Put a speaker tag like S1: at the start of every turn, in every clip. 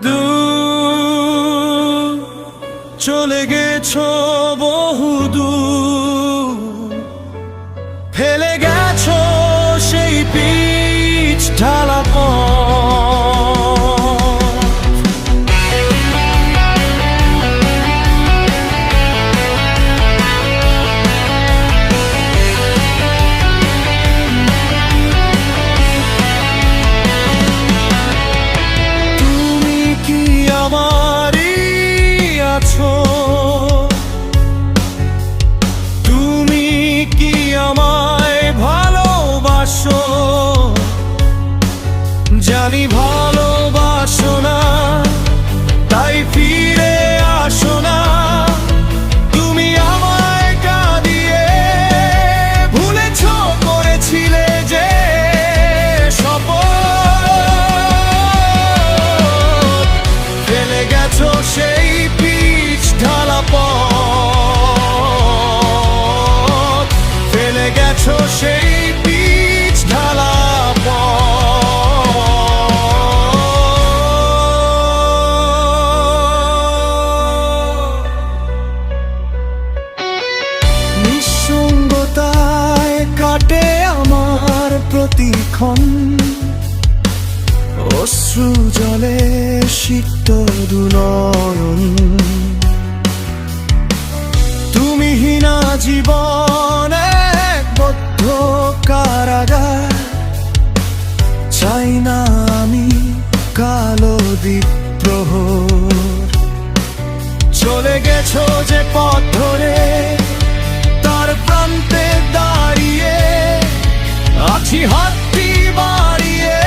S1: দূর চলে গেছো বহুদূর, ফেলে গেছো সেই পিচ ঢালা তুমি কি আমায় ভালোবাসো? জানি ভালোবাসো না, তাই ফিরে আসো না। তুমি আমায় কাঁদিয়ে ভুলেছো করেছিলে যে শপথ, ফেলে গেছো সেই পিচ ঢালা পথ, ফেলে গেছো সেই পিচ ঢালা নিঃসঙ্গতায় কাটে আমার প্রতিক্ষণ, অশ্রু জলে সিক্ত দুনয়ন। তুমিহীনা জীবন এক বদ্ধ কারাগার, চাই না আমি কালো দ্বীপ প্রহর। চলে গেছো যে পথ ধরে, তার প্রান্তে দাঁড়িয়ে আছি হাতটি বাড়িয়ে।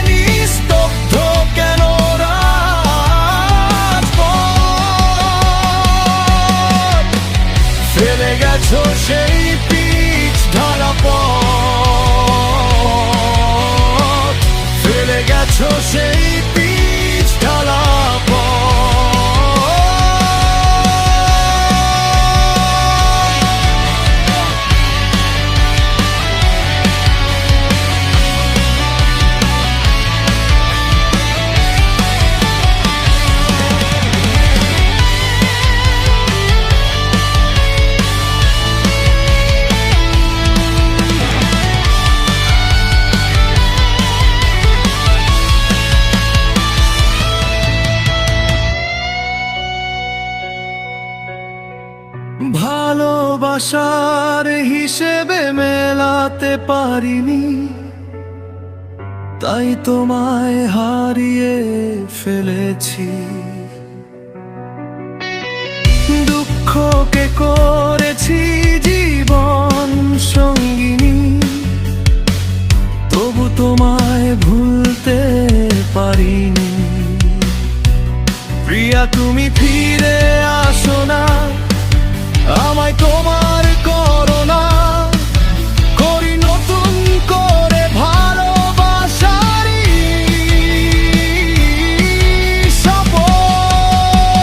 S1: নিস্তব্ধ কেন রাজপথ, ফেলে গেছো সেই পিচ ঢালা পথ, ফেলে গেছো সেই পিচ ঢালা পথ। ভালোবাসার হিসেবে মেলাতে পারিনি, তাই তোমায় হারিয়ে ফেলেছি। দুঃখকে করেছি জীবন সঙ্গিনী, তবু তোমায় ভুলতে পারিনি। প্রিয়া তুমি ফিরে আসো না, আমায় তোমার করোনা। করি নতুন করে ভালোবাসারি শপথ,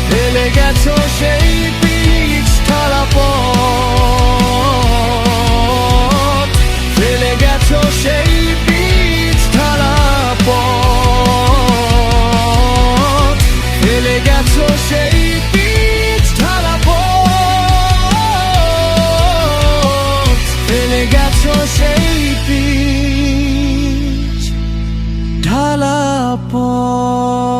S1: ফেলে গেছো সেই পিচ ঢালা পথ, ফেলে গেছো সেই পিচ ঢালা পথ, ফেলে গেছো সেই পিচ ঢালা পথ, ফেলে গেছো সেই পিচ ঢালা পথ।